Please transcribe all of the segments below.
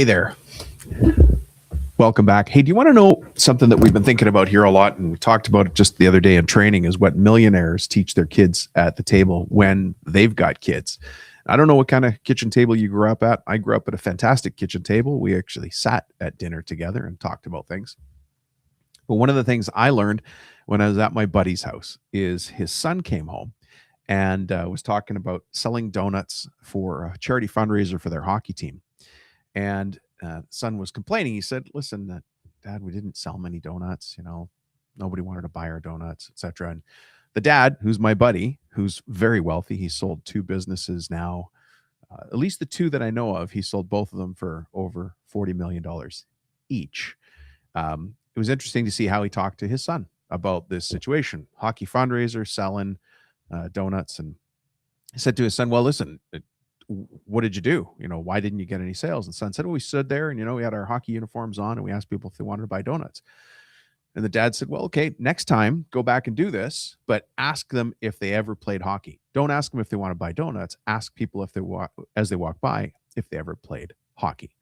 Hey there. Welcome back. Hey, do you want to know something that we've been thinking about here a lot? And we talked about it just the other day in training is what millionaires teach their kids at the table when they've got kids. I don't know what kind of kitchen table you grew up at. I grew up at a fantastic kitchen table. We actually sat at dinner together and talked about things. But one of the things I learned when I was at my buddy's house is his son came home and was talking about selling donuts for a charity fundraiser for their hockey team. And son was complaining. He said, "Listen, Dad, we didn't sell many donuts. Nobody wanted to buy our donuts, etc." And the dad, who's my buddy, who's very wealthy, he sold two businesses now. At least the two that I know of, he sold both of them for over $40 million each. It was interesting to see how he talked to his son about this situation. Hockey fundraiser, selling donuts, and he said to his son, "Well, listen, what did you do? Why didn't you get any sales?" And son said, "Well, we stood there and, we had our hockey uniforms on and we asked people if they wanted to buy donuts." And the dad said, "Well, okay, next time go back and do this, but ask them if they ever played hockey. Don't ask them if they want to buy donuts. Ask people if they as they walk by, if they ever played hockey."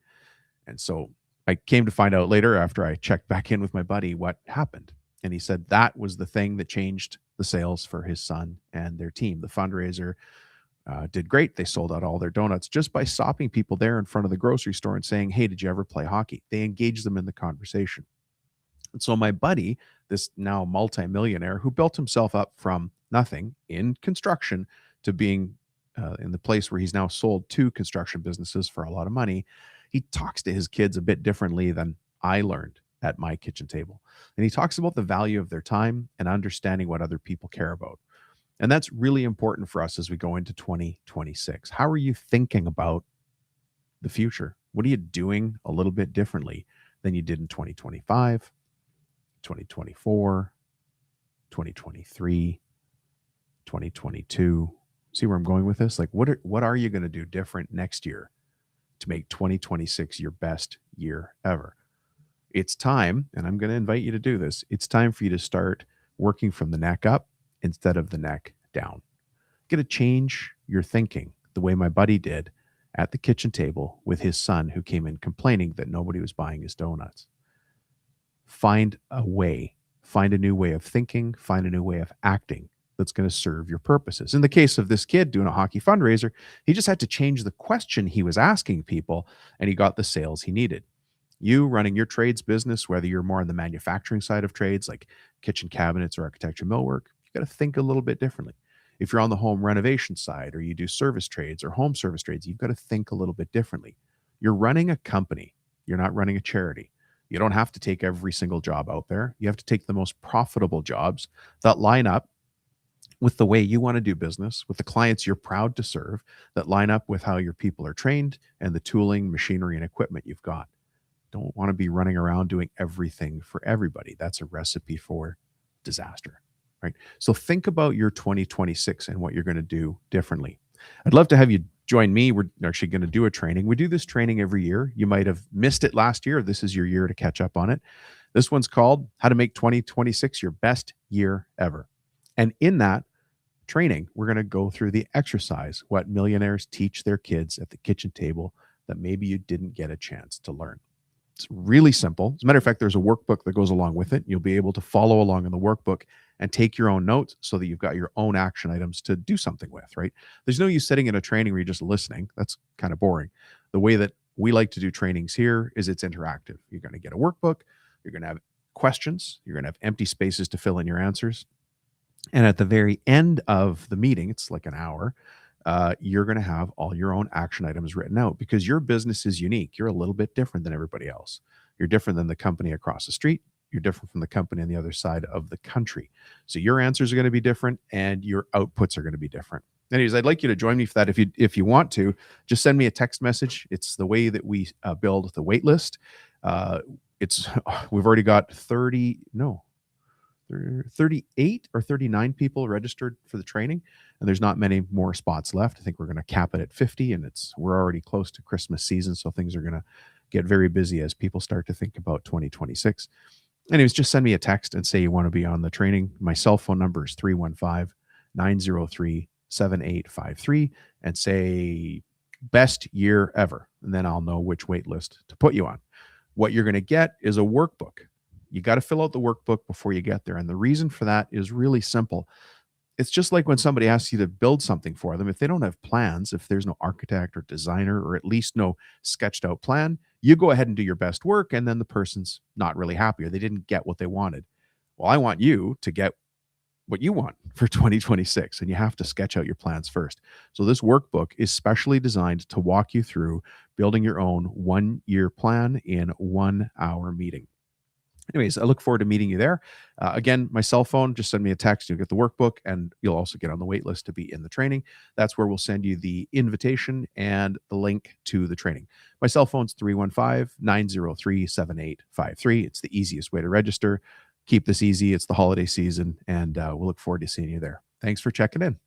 And so I came to find out later after I checked back in with my buddy what happened. And he said that was the thing that changed the sales for his son and their team. The fundraiser did great. They sold out all their donuts just by stopping people there in front of the grocery store and saying, "Hey, did you ever play hockey?" They engaged them in the conversation. And so my buddy, this now multimillionaire who built himself up from nothing in construction to being in the place where he's now sold two construction businesses for a lot of money, he talks to his kids a bit differently than I learned at my kitchen table. And he talks about the value of their time and understanding what other people care about. And that's really important for us as we go into 2026. How are you thinking about the future? What are you doing a little bit differently than you did in 2025, 2024, 2023, 2022? See where I'm going with this? Like, what are you going to do different next year to make 2026 your best year ever? It's time, and I'm going to invite you to do this. It's time for you to start working from the neck up instead of the neck down. Get to change your thinking the way my buddy did at the kitchen table with his son who came in complaining that nobody was buying his donuts. Find a new way of thinking, find a new way of acting that's going to serve your purposes. In the case of this kid doing a hockey fundraiser, he just had to change the question he was asking people and he got the sales he needed. You running your trades business, whether you're more on the manufacturing side of trades like kitchen cabinets or architecture millwork, you got to think a little bit differently. If you're on the home renovation side or you do service trades or home service trades, you've got to think a little bit differently. You're running a company. You're not running a charity. You don't have to take every single job out there. You have to take the most profitable jobs that line up with the way you want to do business, with the clients you're proud to serve, that line up with how your people are trained and the tooling, machinery, and equipment you've got. Don't want to be running around doing everything for everybody. That's a recipe for disaster, right? So think about your 2026 and what you're going to do differently. I'd love to have you join me. We're actually going to do a training. We do this training every year. You might have missed it last year. This is your year to catch up on it. This one's called How to Make 2026 Your Best Year Ever. And in that training, we're going to go through the exercise, what millionaires teach their kids at the kitchen table that maybe you didn't get a chance to learn. It's really simple. As a matter of fact, there's a workbook that goes along with it. You'll be able to follow along in the workbook and take your own notes so that you've got your own action items to do something with, right? There's no use sitting in a training where you're just listening. That's kind of boring. The way that we like to do trainings here is it's interactive. You're going to get a workbook. You're going to have questions. You're going to have empty spaces to fill in your answers. And at the very end of the meeting, it's like an hour, you're going to have all your own action items written out because your business is unique. You're a little bit different than everybody else. You're different than the company across the street. You're different from the company on the other side of the country. So your answers are going to be different and your outputs are going to be different. Anyways, I'd like you to join me for that. If you want to, just send me a text message. It's the way that we build the wait list. We've already got 38 or 39 people registered for the training, and there's not many more spots left. I think we're going to cap it at 50, and we're already close to Christmas season, so things are going to get very busy as people start to think about 2026. Anyways, just send me a text and say you want to be on the training. My cell phone number is 315-903-7853, and say Best year ever. And then I'll know which wait list to put you on. What you're going to get is a workbook. You got to fill out the workbook before you get there. And the reason for that is really simple. It's just like when somebody asks you to build something for them. If they don't have plans, if there's no architect or designer, or at least no sketched out plan, you go ahead and do your best work, and then the person's not really happy or they didn't get what they wanted. Well, I want you to get what you want for 2026, and you have to sketch out your plans first. So this workbook is specially designed to walk you through building your own 1-year plan in 1 hour meeting. Anyways, I look forward to meeting you there. Again, my cell phone, just send me a text. You'll get the workbook, and you'll also get on the wait list to be in the training. That's where we'll send you the invitation and the link to the training. My cell phone's 315-903-7853. It's the easiest way to register. Keep this easy. It's the holiday season, and we'll look forward to seeing you there. Thanks for checking in.